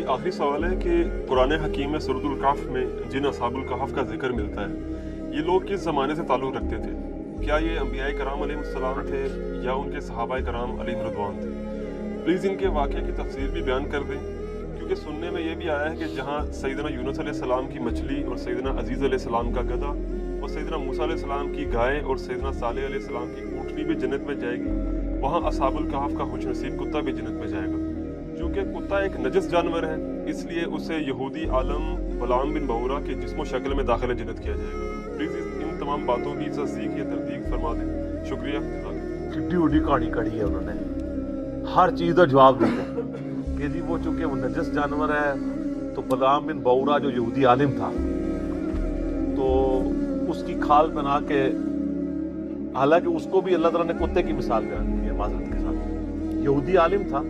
आखिरी सवाल है कि कुरान हकीम में सूरतुल कहफ में जिन असहाबुल कहफ का जिक्र मिलता है, ये लोग किस ज़माने से ताल्लुक़ रखते थे? क्या ये अंबियाए कराम अलैहिस्सलाम थे या उनके सहाबाए कराम अलैहिम रिदवान थे? प्लीज़ इनके वाक़े की तफसीर भी बयान कर दें, क्योंकि सुनने में ये भी आया है कि जहाँ सैयदना यूनुस अलैहिस्सलाम की मछली और सैयदना अजीज़ अलैहिस्सलाम का गधा और सैयदना मूसा अलैहिस्सलाम की गाय और सैयदना सालेह अलैहिस्सलाम की ऊँटनी भी जन्नत में जाएगी, वहाँ असहाबुल कहफ का खुशनसीब कुत्ता भी जन्नत में जाएगा। चूँकि कुत्ता एक नजस जानवर है, इसलिए उसे यहूदी आलम बलाम बिन बऊरा के जिस्म शक्ल में दाखिल जन्नत किया जाएगा। प्लीज़ इन तमाम बातों की तस्दीक या तरदीक फरमा दें। शुक्रिया। किड्डी उड्डी कहानी कड़ी है उन्होंने, हर चीज़ का जवाब दिया कि जी वो चूँकि वो नजस जानवर है तो बलाम बिन बऊरा जो यहूदी आलिम था तो उसकी खाल बना के, हालांकि उसको भी अल्लाह ताला ने कुत्ते की मिसाल बयान की है माज़रत के साथ, यहूदी आलिम था।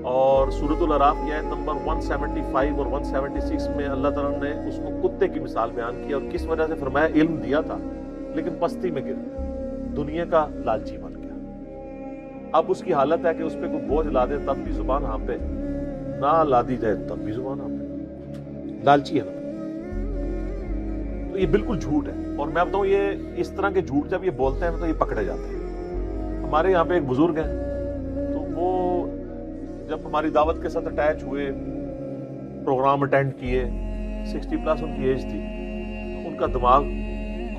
और सूरतुल अराफ की आयत नंबर 175 और 176 में अल्लाह ताला ने उसको कुत्ते की मिसाल बयान की और किस वजह से फरमाया, इल्म दिया था लेकिन पस्ती में गिर गया, दुनिया का लालची बन गया। अब उसकी हालत है कि उस पर कोई बोझ ला दे तब भी जुबान हाँपे, ना ला दी जाए तब भी जुबान हाँपे, लालची है। तो ये बिल्कुल झूठ है। और मैं बताऊं, ये इस तरह के झूठ जब ये बोलते हैं तो ये पकड़े जाते हैं। हमारे यहाँ पे एक बुजुर्ग है, तो वो जब हमारी दावत के साथ अटैच हुए, प्रोग्राम अटेंड किए, 60+ उनकी एज थी, तो उनका दिमाग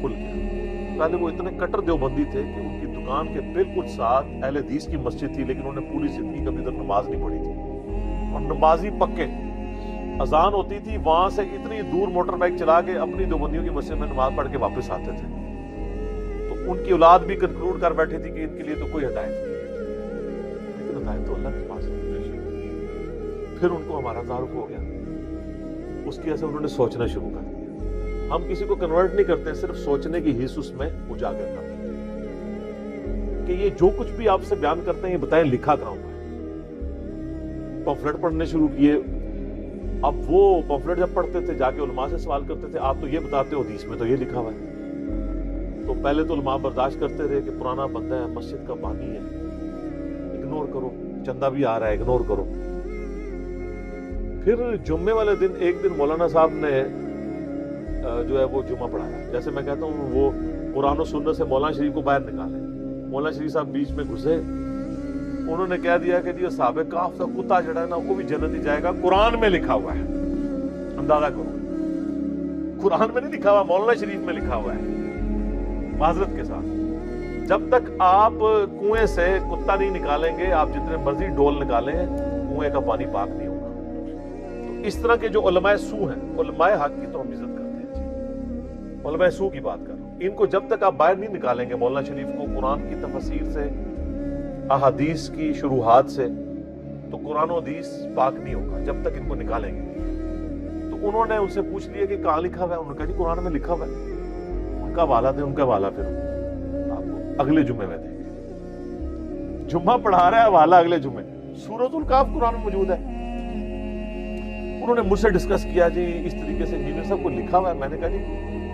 खुल गया। पहले वो इतने कट्टर देवबंदी थे कि उनकी दुकान के बिल्कुल साथ अहले हदीस की मस्जिद थी, लेकिन उन्होंने पूरी जिंदगी कभी तक नमाज नहीं पढ़ी थी। और नमाजी पक्के, अजान होती थी, वहां से इतनी दूर मोटर बाइक चला के अपनी देवबंदियों की मस्जिद में नमाज पढ़ के वापस आते थे। तो उनकी औलाद भी कंक्लूड कर बैठी थी कि इनके लिए तो कोई हिदायत नहीं है, लेकिन हिदायत तो अल्लाह के पास है। फिर उनको हमारा तारुफ हो गया, उसकी वजह से उन्होंने सोचना शुरू कर दिया। हम किसी को कन्वर्ट नहीं करते, सिर्फ सोचने की हिस्स उसमें उजागर करते हैं कि ये जो कुछ भी आपसे बयान करते हैं ये बताएं लिखा कहाँ हुआ है। पम्फलेट पढ़ने शुरू किए। अब वो पम्फलेट जब पढ़ते थे जाके उलमा से सवाल करते थे, आप तो ये बताते हो हदीस में तो ये लिखा हुआ है। तो पहले तो उलमा बर्दाश्त करते रहे कि पुराना बंदा है, मस्जिद का बानी है, इग्नोर करो, चंदा भी आ रहा है, इग्नोर करो। फिर जुम्मे वाले दिन एक दिन मौलाना साहब ने जो है वो जुम्मा पढ़ाया। जैसे मैं कहता हूँ वो कुरान और सुन्नत से मौलाना शरीफ को बाहर निकाले। मौलाना शरीफ साहब बीच में घुसे, उन्होंने कह दिया कि जी साहब काफ का कुत्ता जड़ा है ना वो भी जन्नत ही जाएगा, कुरान में लिखा हुआ है। अंदाजा करो, कुरान में नहीं लिखा हुआ, मौलाना शरीफ में लिखा हुआ है। माजरत के साथ, जब तक आप कुएं से कुत्ता नहीं निकालेंगे, आप जितने मर्जी डोल निकालें, कुएं का पानी पाक नहीं होगा। इस तरह के जो उलमाए सू हैं, उलमाए हक की तो हम इज्जत करते हैं, उलमाए सू की बात कर रहा हूं। इनको जब तक आप बाहर नहीं निकालेंगे मौलाना शरीफ को कुरान की तफसीर से, अहादीस की शुरुआत से, तो कुरान और हदीस पाक नहीं होगा जब तक इनको निकालेंगे। तो उन्होंने उनसे पूछ लिया कि कहाँ लिखा हुआ है, उन्होंने कहा जी कुरान में लिखा हुआ है। उनका वाला थे, उनका वाला फिर आपको अगले जुम्मे में देंगे। जुम्मा पढ़ा रहा है, वाला अगले जुम्मे। सूरतुल कहफ कुरान में मौजूद है। उन्होंने मुझसे डिस्कस किया, जी इस तरीके से इंजीनियर साहब को लिखा हुआ है। मैंने कहा जी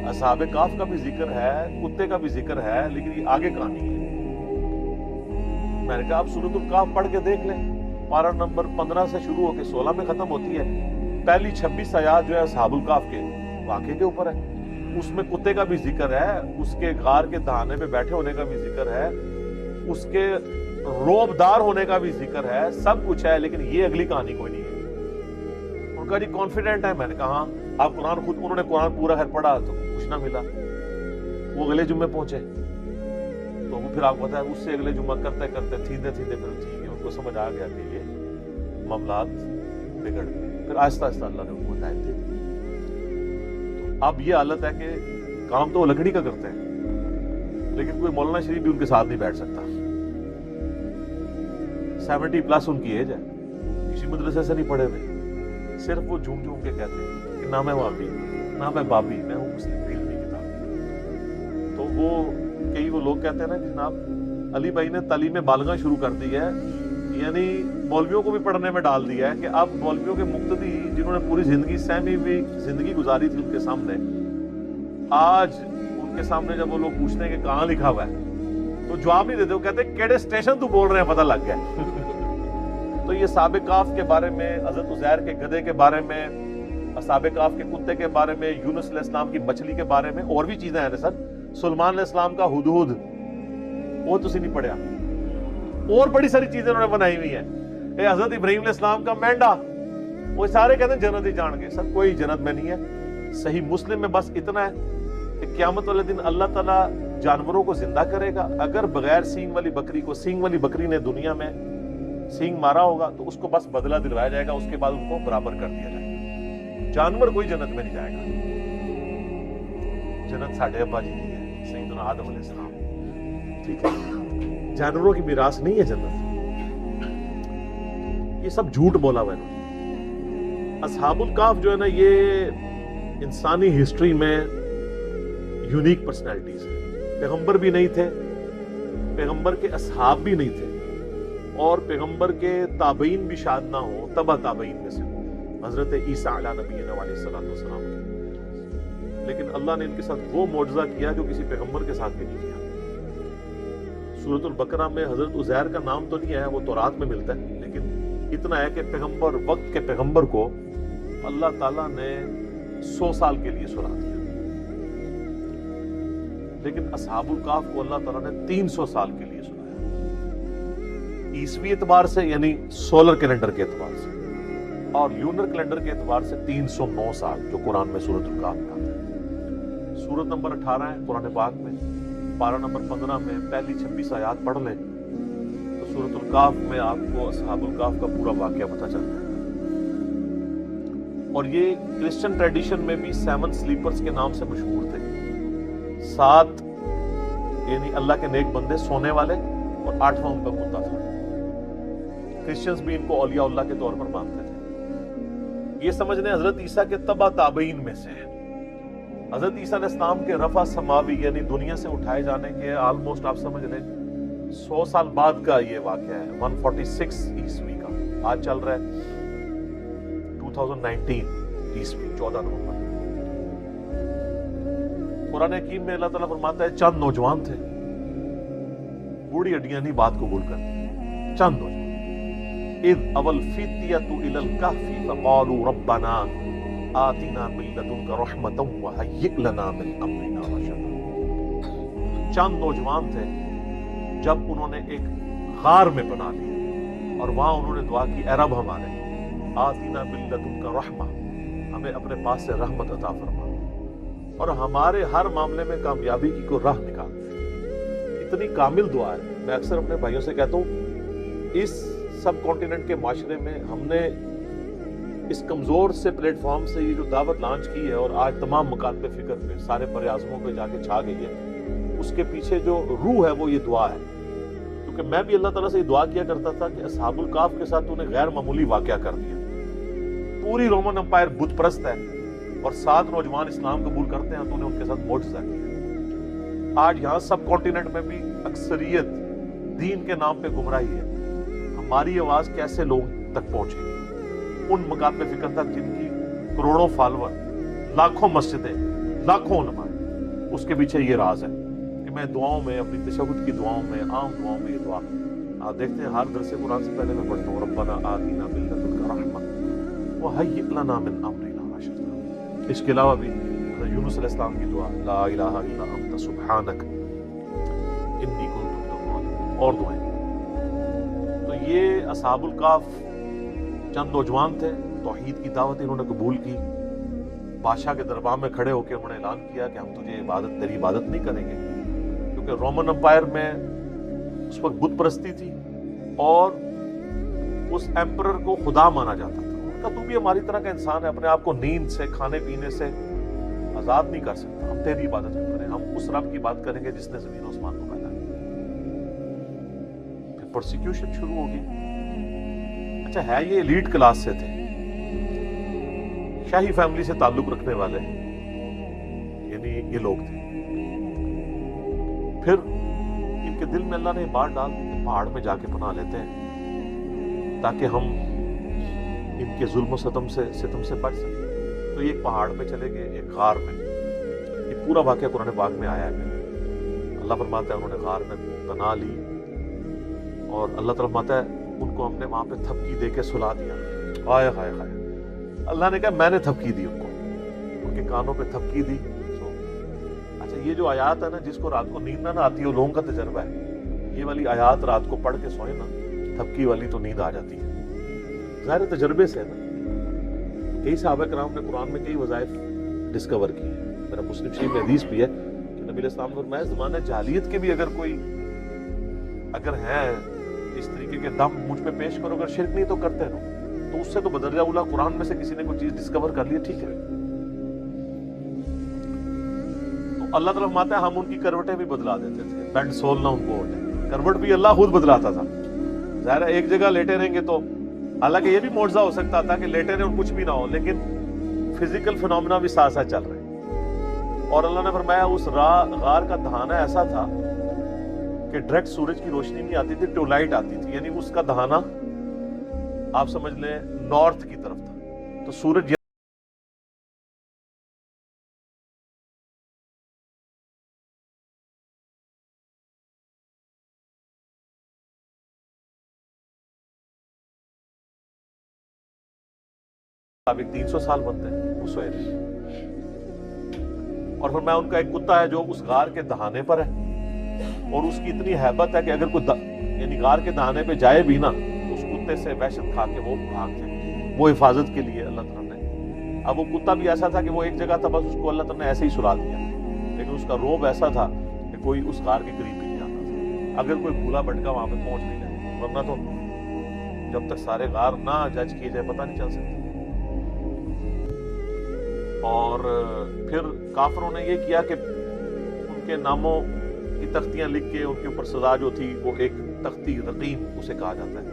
असहाब कहफ का भी जिक्र है, कुत्ते का भी जिक्र है, लेकिन ये आगे कहानी है। मैंने कहा आप सूरतुल कहफ पढ़ के देख लें, पारा नंबर 15 से शुरू होकर 16 में खत्म होती है। पहली 26 आयात जो है असहाबुल कहफ के वाक़े के ऊपर है। उसमें कुत्ते का भी जिक्र है, उसके गार के दहाने पे बैठे होने का भी जिक्र है, उसके रोबदार होने का भी जिक्र है, सब कुछ है, लेकिन ये अगली कहानी कोई नहीं है। उनका जी कॉन्फिडेंट है। मैंने कहा हाँ, आप कुरान खुद, उन्होंने कुरान पूरा खैर पढ़ा तो कुछ ना मिला। वो अगले जुम्मे पहुंचे तो वो फिर आपको पता है उससे अगले जुम्मा करते करते थींदे थींदे फिर ठीक है, उनको समझ आ गया कि ये मामलात बिगड़ गए। फिर आहिस्ता आहिस्ता अल्लाह ने उनको हिदायत दे दी। तो अब ये हालत है कि काम तो वो लकड़ी का करते हैं, लेकिन कोई मौलाना शरीफ भी उनके साथ नहीं बैठ सकता। 70+ उनकी एज है, किसी मदरसे से नहीं पढ़े हुए, सिर्फ वो झूम झूम के कहते हैं कि ना मैं वाबी, ना मैं बाबी, मैं हूँ मुस्लिम फिल्मी किताब। तो वो कई वो लोग कहते हैं ना कि जनाब अली भाई ने तालीम बालगा शुरू कर दी है, यानी मौलवियों को भी पढ़ने में डाल दिया है कि अब मौलवियों के मुक्तदी जिन्होंने पूरी जिंदगी सहमी हुई जिंदगी गुजारी थी उनके सामने, आज उनके सामने जब वो लोग पूछते हैं कि कहाँ लिखा हुआ है तो जवाब नहीं देते। वो कहते हैं केड़े स्टेशन तू बोल रहे हैं पता लग गया। تو یہ اصحاب کہف کے بارے میں، حضرت عزیر کے گدھے کے بارے میں، اصحاب کہف کے کتے کے بارے میں، یونس علیہ السلام کی مچھلی کے بارے میں، اور بھی چیزیں ہیں نا سر. سلیمان علیہ السلام کا ہدہد، وہ تو نہیں پڑھیا. اور بڑی ساری چیزیں انہوں نے بنائی ہوئی ہیں. حضرت ابراہیم علیہ السلام کا مینڈا، وہ سارے کہتے ہیں جنت ہی جان گے. سر کوئی جنت میں نہیں ہے. صحیح مسلم میں بس اتنا ہے کہ قیامت والے دن اللہ تعالیٰ جانوروں کو زندہ کرے گا. اگر بغیر سینگ والی بکری کو، سینگ والی بکری نے دنیا میں سینگ مارا ہوگا تو اس کو بس بدلہ دلوایا جائے گا، اس کے بعد ان کو برابر کر دیا جائے گا. جانور کوئی جنت میں نہیں جائے گا. جنت ساڈے ابا جی کی ہے، سیدنا آدم علیہ السلام. ٹھیک ہے، جانوروں کی میراث نہیں ہے جنت. یہ سب جھوٹ بولا ہوا ہے. اصحاب الکہف جو ہے نا، یہ انسانی ہسٹری میں یونیک پرسنالٹیز ہیں. پیغمبر بھی نہیں تھے، پیغمبر کے اصحاب بھی نہیں تھے، اور پیغمبر کے تابعین بھی شاید نہ ہو، تبع تابعین میں سے حضرت عیسیٰ علیہ نبینا علیہ السلام کے. لیکن اللہ نے ان کے ساتھ وہ معجزہ کیا جو کسی پیغمبر کے ساتھ بھی نہیں کیا. سورۃ البقرہ میں حضرت عزیر کا نام تو نہیں ہے، وہ تورات میں ملتا ہے، لیکن اتنا ہے کہ پیغمبر، وقت کے پیغمبر کو اللہ تعالیٰ نے 100 سال کے لیے سلا دیا. لیکن اصحاب الکہف کو اللہ تعالیٰ نے 300 سال کے لیے سنایا. عیسوی اعتبار سے یعنی سولر کیلنڈر کے اعتبار سے، اور لونر کیلنڈر کے اعتبار سے 309 سال جو قرآن میں سورۃ الکہف میں آتا ہے. سورت نمبر 18 ہے قرآن پاک میں، پارہ نمبر 15 میں پہلی 26 آیات پڑھ لیں تو سورۃ الکہف میں آپ کو اصحاب الکہف کا پورا واقعہ پتہ چلتا ہے. اور یہ کرسچن ٹریڈیشن میں بھی 7 سلیپرز کے نام سے مشہور تھے. 7 یعنی اللہ کے نیک بندے سونے والے، اور 8واں ان کا کتا تھا. کرسچنز بھی ان کو اولیاء اللہ کے طور پر مانتے تھے. یہ سمجھ لیں حضرت عیسیٰ کے تبع تابعین میں سے ہیں. حضرت عیسیٰ علیہ السلام کے رفع سماوی یعنی دنیا سے اٹھائے جانے کے آلموسٹ آپ سمجھ لیں 100 سال بعد کا یہ واقعہ ہے. 146 عیسوی کا آج چل رہا ہے 2019 عیسوی 14 نومبر. قرآن حکیم میں اللہ تعالیٰ فرماتا ہے چند نوجوان تھے، بوڑھی ہڈیاں نہیں بات قبول کر، چند نوجوان. اذ اول فتیۃ الی الکہف فقالوا ربنا آتنا من لدنک رحمۃ وہیئ لنا من امرنا رشدا. چند نوجوان تھے جب انہوں نے ایک غار میں بنا لی اور وہاں انہوں نے دعا کی، اے رب ہمارے آتنا من لدنک رحمہ، ہمیں اپنے پاس سے رحمت عطا فرما اور ہمارے ہر معاملے میں کامیابی کی کوئی راہ نکال. اتنی کامل دعا ہے. میں اکثر اپنے بھائیوں سے کہتا ہوں اس سب کانٹیننٹ کے معاشرے میں ہم نے اس کمزور سے پلیٹ فارم سے یہ جو دعوت لانچ کی ہے اور آج تمام مکاتب فکر پہ سارے بر اعظموں پہ جا کے چھا گئی ہے، اس کے پیچھے جو روح ہے وہ یہ دعا ہے. کیونکہ میں بھی اللہ تعالیٰ سے یہ دعا کیا کرتا تھا کہ اصحاب الکہف کے ساتھ تو نے غیر معمولی واقعہ کر دیا. پوری رومن امپائر بت پرست ہے اور 7 نوجوان اسلام قبول کرتے ہیں، تو نے ان کے ساتھ معجزہ کیا. آج یہاں سب کانٹیننٹ میں بھی اکثریت دین کے نام پہ گمراہی ہے. ہماری آواز کیسے لوگ تک پہنچے گی؟ ان مکاتب فکر تک جن کی کروڑوں فالوور، لاکھوں مسجدیں، لاکھوں علماء. اس کے پیچھے یہ راز ہے کہ میں دعاؤں میں، اپنی تشہد کی دعاؤں میں، عام دعاؤں میں یہ دعا آپ دیکھتے ہیں ہر درس قرآن سے پہلے میں پڑھتا ہوں ربنا آتنا من لدنک رحمۃ وہیئ لنا من امرنا رشدا. اس کے علاوہ بھی یونس علیہ السلام کی دعا لا الہ الا انت سبحانک انی کنت من الظالمین، اور دعائیں. تو یہ اصحاب الکہف چند نوجوان تھے، توحید کی دعوت انہوں نے قبول کی. بادشاہ کے دربار میں کھڑے ہو کے انہوں نے اعلان کیا کہ ہم تیری عبادت نہیں کریں گے، کیونکہ رومن امپائر میں اس وقت بت پرستی تھی اور اس ایمپرر کو خدا مانا جاتا تھا. ان کا تو بھی ہماری طرح کا انسان ہے، اپنے آپ کو نیند سے، کھانے پینے سے آزاد نہیں کر سکتا. ہم تیری عبادت کیوں کریں؟ ہم اس رب کی بات کریں گے جس نے زمین و آسمان کو پیدا کیا. پھر پرسیکیوشن شروع ہوگی. اچھا ہے یہ ایلیٹ کلاس سے تھے، شاہی فیملی سے تعلق رکھنے والے، یعنی یہ لوگ تھے. پھر ان کے دل میں اللہ نے بات ڈال دی کہ پہاڑ میں جا کے پناہ لیتے ہیں تاکہ ہم ان کے ظلم و ستم سے بچ سکیں. تو یہ ایک پہاڑ میں چلے گئے، ایک غار میں. یہ پورا واقعہ قرآن پاک میں آیا ہے. اللہ فرماتا ہے انہوں نے غار میں پناہ لی اور اللہ تعالیٰ فرماتا ہے उनको हमने वहां पे थपकी दे के सुला दिया। हाय हाय हाय, अल्लाह ने कहा मैंने थपकी दी उनको, उनके कानों पे थपकी दी। अच्छा, ये जो आयात है ना, जिसको रात को नींद ना आती है, वो लोगों का तजर्बा है। ये वाली आयात रात को पढ़ के सोए ना, थपकी वाली तो नींद आ जाती है, ज़ाहिर तजर्बे से है ना। कई सहाबा कराम ने कुरान में कई वज़ाइफ डिस्कवर की है। मेरा मुस्लिम शरीफ में हदीस भी है कि नबी अलैहि सलाम ने फरमाया, ज़माने जाहिलियत के भी अगर है इस तरीके के दम मुझ पे पेश करो, अगर शिरक नहीं तो करते रहो, तो उससे तो बदरजा उला कुरान में से किसी ने कोई चीज डिस्कवर कर ली, ठीक है। तो अल्लाह ताला फरमाता है हम उनकी करवटें भी बदला देते थे, बेड सोल ना उनको हो जाए, करवट भी अल्लाह खुद बदलाता था। ज़ाहिर है एक जगह लेटे रहेंगे तो, हालांकि ये भी मौजज़ा हो सकता था कि लेटे रहे और कुछ भी ना हो, लेकिन फिजिकल फिनोमेना भी साथ साथ चल रहे हैं। और अल्लाह ने फरमाया उस गार का दहाना ऐसा था कि डायरेक्ट सूरज की रोशनी नहीं आती थी, ट्यूबलाइट आती थी, यानी उसका दहाना आप समझ लें नॉर्थ की तरफ था, तो सूरज अब 300 साल बनते हैं उस वजह। और फिर मैं उनका एक कुत्ता है जो उस गार के दहाने पर है, और उसकी इतनी हैबत है कि अगर कोई यानी गार के दहाने पे जाए भी ना, तो उस कुत्ते से वहशत खा के वो भाग जाए, वो हिफाजत के लिए अल्लाह ताला ने। अब वो कुत्ता भी ऐसा था कि वो एक जगह था, बस उसको अल्लाह ताला ने ऐसे ही सुला दिया, लेकिन उसका रोब ऐसा था कि कोई उस गार के करीब भी नहीं आता था, अगर कोई भूला भटका वहां पे पहुंच नहीं जाए, वरना तो जब तक सारे गार ना जज किए जाए पता नहीं चल सकता। और फिर काफिरों ने ये किया कि उनके नामों की तख्तियां लिख के उनके ऊपर सजा जो थी वो एक तख्ती रकीम उसे कहा जाता है,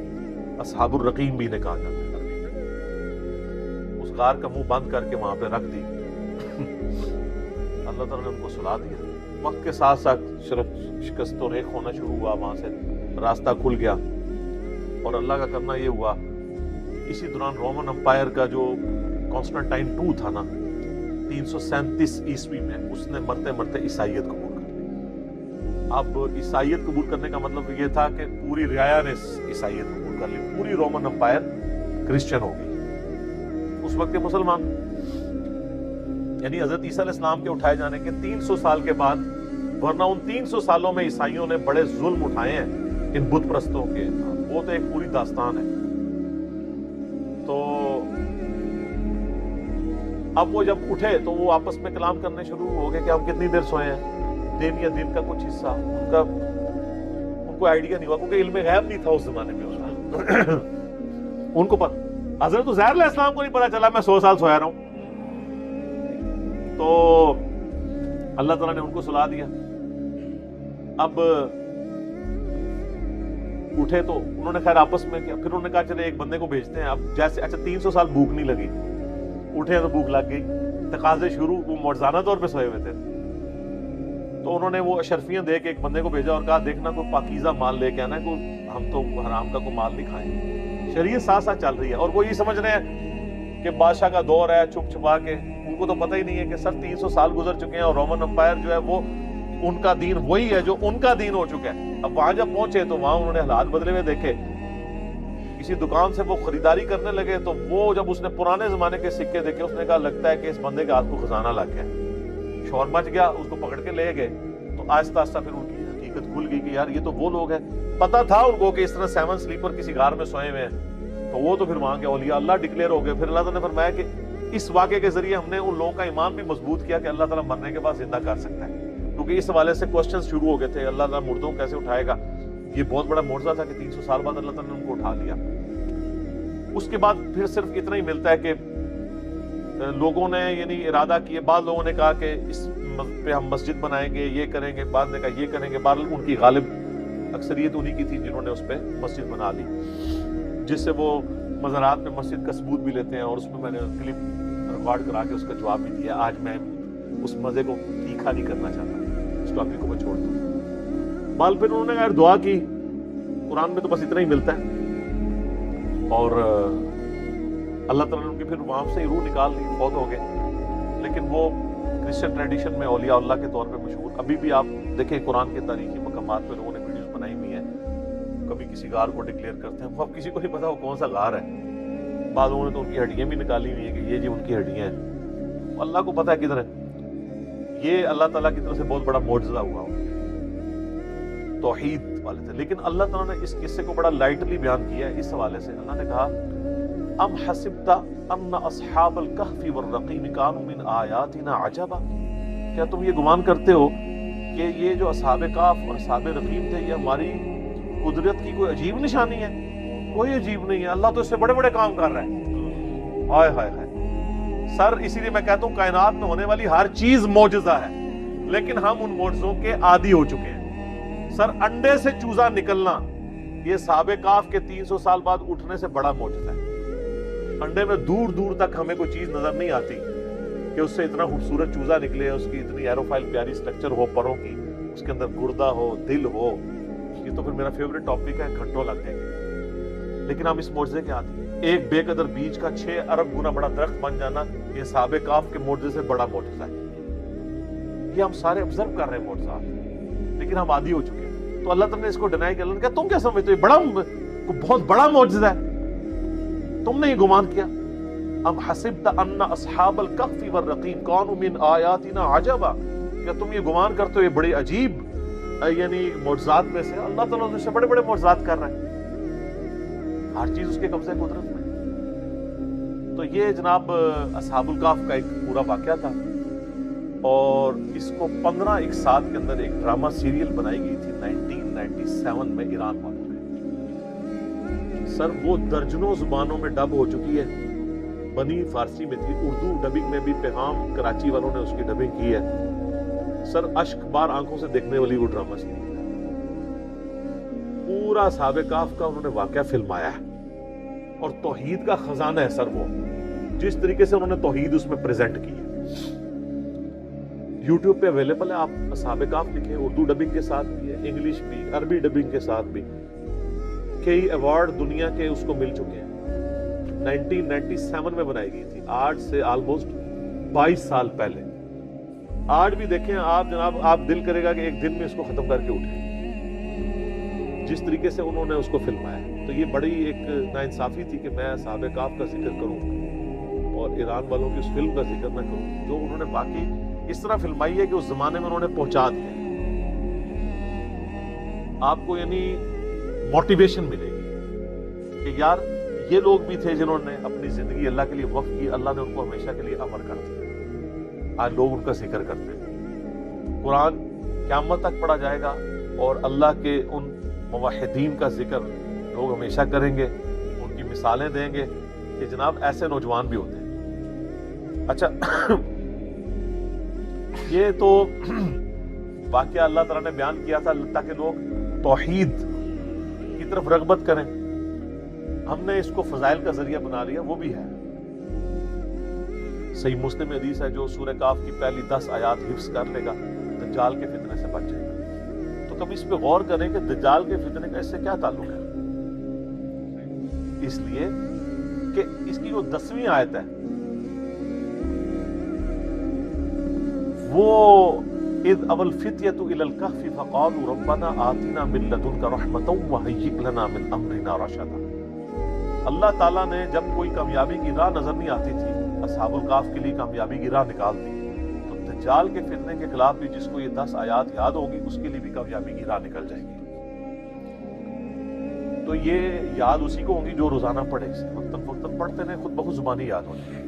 असहाबुर रकीम भी ने कहा जाता है अरबी में। उस गार का मुंह बंद करके वहां पे रख दी अल्लाह ताला ने उनको सुला दिया। वक्त के साथ साथ शिकस्त और रेख होना शुरू हुआ, वहां से रास्ता खुल गया, और अल्लाह का करना ये हुआ, इसी दौरान रोमन एम्पायर का जो कॉन्स्टेंटाइन II था ना, 337 ईस्वी में उसने मरते मरते ईसाइयत कबूल कर ली। अब ईसाइयत कबूल करने का मतलब ये था कि पूरी रियाया ने ईसाइयत कबूल कर ली, पूरी रोमन एम्पायर क्रिश्चियन हो गई उस वक्त के मुसलमान। यानी हजरत ईसा अलैहिस्सलाम के उठाए जाने के 300 साल के बाद, वरना उन 300 सालों में ईसाइयों ने बड़े जुल्म उठाए हैं इन बुत परस्तों के, वो तो एक पूरी दास्तान है। तो अब वो जब उठे तो वो आपस में कलाम करने शुरू हो गए कि हम कितनी देर सोए हैं, दिन या दिन का कुछ हिस्सा उनको आइडिया नहीं हुआ, क्योंकि इल्म गैब नहीं था उस जमाने में उनको पता, हजरत उज़ैर अलैहिस्सलाम को नहीं पता चला मैं 100 साल सोया रहा हूं। तो अल्लाह ताला ने उनको सुला दिया। अब उठे तो उन्होंने खैर आपस में किया, फिर उन्होंने कहा चले एक बंदे को भेजते हैं। अब जैसे अच्छा 300 साल भूख नहीं लगी, उठे तो भूख लग गई, तकाजे शुरू, वो मौजज़ाना तौर पे सोए हुए थे, तो उन्होंने वो अशरफियां दे के एक बंदे को भेजा और कहा देखना कोई पाकीज़ा माल लेके आना, कोई हम तो हराम का कोई माल नहीं खाएंगे। शरीयत साथ साथ चल रही है और वो ये समझ रहे हैं कि बादशाह का दौर है, छुप छुपा के, उनको तो पता ही नहीं है कि सर 300 साल गुजर चुके हैं और रोमन एम्पायर जो है वो उनका दीन वही है जो उनका दीन हो चुका है। अब वहां जब पहुंचे तो वहां उन्होंने हालात बदले हुए देखे, किसी दुकान से वो खरीदारी करने लगे तो वो जब उसने पुराने जमाने के सिक्के देखे, उसने कहा लगता है कि इस बंदे के हाथ को खजाना लग गया, शोर मच गया, उसको पकड़ के ले गए। तो आहिस्ता आहिस्ता फिर उनकी हकीकत खुल गई कि यार ये तो वो लोग हैं। पता था उनको कि इस तरह 7 स्लीपर किसी गार में सोए हुए हैं, तो वो तो फिर वहां के औलिया अल्लाह डिक्लेयर हो गए। फिर अल्लाह ताला ने फरमाया कि इस वाक़े के जरिए हमने उन लोगों का ईमान भी मजबूत किया कि अल्लाह ताला मरने के बाद जिंदा कर सकता है, क्योंकि इस हवाले से क्वेश्चन शुरू हो गए थे, अल्लाह ताला मुर्दों को कैसे उठाएगा। ये बहुत बड़ा मुआजिज़ा था कि 300 साल बाद अल्लाह ताला ने उनको उठा लिया। उसके बाद फिर सिर्फ इतना ही मिलता है कि लोगों ने यानी इरादा किए, बाद लोगों ने कहा कि इस पे हम मस्जिद बनाएंगे, ये करेंगे, बाद ने कहा ये करेंगे। बाद उनकी गालिब अक्सरियत उन्हीं की थी जिन्होंने उस पर मस्जिद बना ली, जिससे वो मज़ारात में मस्जिद का सबूत भी लेते हैं, और उसमें मैंने क्लिप रिकॉर्ड करा के उसका जवाब भी दिया। आज मैं उस मज़े को तीखा नहीं करना चाहता, उस टॉपिक को मैं छोड़ दूँ। बाल फिर उन्होंने यार दुआ की, कुरान में तो बस इतना ही मिलता है, और अल्लाह ताला ने उनकी फिर वहां से रूह निकाल ली, फौत हो गए। लेकिन वो क्रिश्चियन ट्रेडिशन में औलिया अल्लाह के तौर पे मशहूर, अभी भी आप देखें कुरान के तारीखी मकामात पे लोगों ने वीडियोस बनाई हुई हैं, कभी किसी गार को डिक्लेयर करते हैं, वो अब किसी को नहीं पता वो कौन सा गार है। बाद लोगों ने तो उनकी हड्डियां भी निकाली हुई है कि ये जी उनकी हड्डियां हैं, अल्लाह को पता है किधर है। ये अल्लाह ताला की तरफ से बहुत बड़ा मोजज़ा हुआ तौहीद वाले थे। लेकिन अल्लाह ताला ने इस किस्से को बड़ा लाइटली बयान किया है। इस हवाले से अल्लाह ने कहा, अम हसिबता अन्ना अस्हाबल कहफी वर्रक़ीम कानू मिन आयातिना अजबा, क्या तुम ये गुमान करते हो कि ये जो असहाब काफ और असहाब रक़ीम थे ये हमारी कुदरत की कोई अजीब निशानी है? कोई अजीब नहीं है, अल्लाह तो इससे बड़े बड़े काम कर रहा है। हाय हाय हाय सर, इसीलिए मैं कहता हूँ कायनात में होने वाली हर चीज मौजज़ा है, लेकिन हम उन मौजज़ों के आदी हो चुके हैं। सर, अंडे से चूजा निकलना ये साहबे काफ के 300 साल बाद उठने से बड़ा मौजज़ा है। अंडे में दूर दूर तक हमें कोई चीज नजर नहीं आती कि उससे इतना खूबसूरत चूजा निकले, उसकी इतनी एरोफाइल प्यारी स्ट्रक्चर हो परों की, उसके अंदर गुर्दा हो, दिल हो। ये तो फिर मेरा फेवरेट टॉपिक है, घंटों लग जाएंगे। लेकिन हम इस मौजज़े के आदी हैं। एक बेकदर बीज का 6 अरब गुना बड़ा दरख्त बन जाना ये साहबे काफ के मौजज़े से बड़ा मौजज़ा है। ये हम सारे ऑब्जर्व कर रहे हैं मौजज़ात, लेकिन हम आदी हो चुके हैं। तो अल्लाह ताला ने इसको डिनाई किया। क्या तुम क्या समझते हो बड़ा, बहुत बड़ा मौजज़ा है, तुमने ये गुमान किया? अम हसिबता अन्ना अस्हाबल कहफी वर्रक़ीम कानू मिन आयातिना अजबा, क्या तुम ये गुमान करते हो ये बड़े अजीब यानी मौजज़ात में से? अल्लाह ताला उससे बड़े बड़े मौजज़ात कर रहा है, हर चीज उसके कब्जे कुदरत में। तो ये जनाब असहाबुल काफ का एक पूरा वाकया था, और इसको 15 एक साल के अंदर एक ड्रामा सीरियल बनाई गई थी 1997 में ईरान वालों में। सर, वो दर्जनों जुबानों में डब हो चुकी है। बनी फारसी में थी, उर्दू डबिंग में भी पेगाम कराची वालों ने उसकी डबिंग की है। सर, अश्क बार आंखों से देखने वाली वो ड्रामा थी। पूरा साहबे काफ का उन्होंने वाकया फिल्माया है, और तौहीद का खजाना है सर वो, जिस तरीके से उन्होंने तौहीद उसमें प्रेजेंट की है। यूट्यूब पे अवेलेबल है, आप साहबे काफ लिखें, उर्दू डबिंग के साथ भी है, इंग्लिश भी, अरबी डबिंग के साथ भी। कई अवार्ड दुनिया के उसको मिल चुके हैं। 1997 में बनाई गई थी, आज से ऑलमोस्ट 22 साल पहले। आज भी देखें आप जनाब, आप दिल करेगा कि एक दिन में इसको खत्म करके उठे, जिस तरीके से उन्होंने उसको फिल्माया। तो ये बड़ी एक नाइंसाफी थी कि मैं साहबे काफ का जिक्र करूं और ईरान वालों की उस फिल्म का जिक्र ना करूं, जो उन्होंने बाकी इस तरह फिल्माई है कि उस जमाने में उन्होंने पहुंचा दिया। आपको यानी मोटिवेशन मिलेगी कि यार ये लोग भी थे जिन्होंने अपनी जिंदगी अल्लाह के लिए वक्फ की, अल्लाह ने उनको हमेशा के लिए अमर कर दिया। आज लोग उनका जिक्र करते हैं। कुरान क़यामत तक पढ़ा जाएगा और अल्लाह के उन मुवहिदीन का जिक्र लोग हमेशा करेंगे, उनकी मिसालें देंगे कि जनाब ऐसे नौजवान भी होते हैं। अच्छा, ये तो वाकया अल्लाह ताला ने बयान किया था ताकि लोग तौहीद की तरफ रगबत करें। हमने इसको फजाइल का जरिया बना लिया, वो भी है। सही मुस्लिम में हदीस है, जो सूरह काफ की पहली 10 आयात हिफ्स कर लेगा दज्जाल के फितने से बच जाएगा। तो कभी इस पे गौर करें कि दज्जाल के फितने का इससे क्या ताल्लुक है। इसलिए कि इसकी जो 10वीं आयत है वो इद अवल फित्यतु इलल कहफि फक़ालू रब्बना आतिना मिन लदुनका रहमतन व हय्यि लना मिन अमरिना रशदा। अल्लाह ताला ने जब कोई कामयाबी की राह नजर नहीं आती थी, असहाबुल काफ के लिए कामयाबी की राह निकाल दी। तो दज्जाल के फितने के खिलाफ भी जिसको ये 10 आयात याद होगी, उसके लिए भी कामयाबी की राह निकल जाएगी। तो ये याद उसी को होंगी जो रोजाना पढ़े, वक्तन वक्तन पढ़ते रहे, खुद बहुत जुबानी याद हो जाएगी।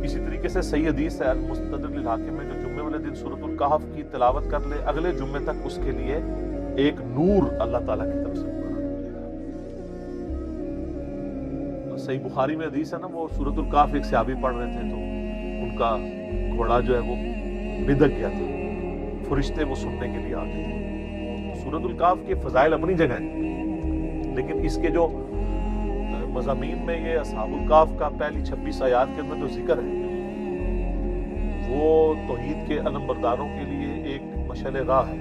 इसी तरीके से सही हदीस है मुस्तदरक लिल हाकिम में, जो जुम्मे वाले दिन सूरतुल कहफ की तिलावत कर ले, अगले जुम्मे तक उसके लिए एक नूर अल्लाह ताला की तरफ से सही बुखारी में हदीस है ना, वो सूरतुल कहफ एक सहाबी पढ़ रहे थे तो उनका घोड़ा जो है वो बिदक गया था, फरिश्ते वो सुनने के लिए आ गए थे। सूरतुल कहफ के फजाइल अपनी जगह है, लेकिन इसके जो मज़ामीन में ये असहाबुल कहफ का पहली 26 आयात के अंदर जो जिक्र है वो तौहीद के अलम बरदारों के लिए एक मशअल राह है।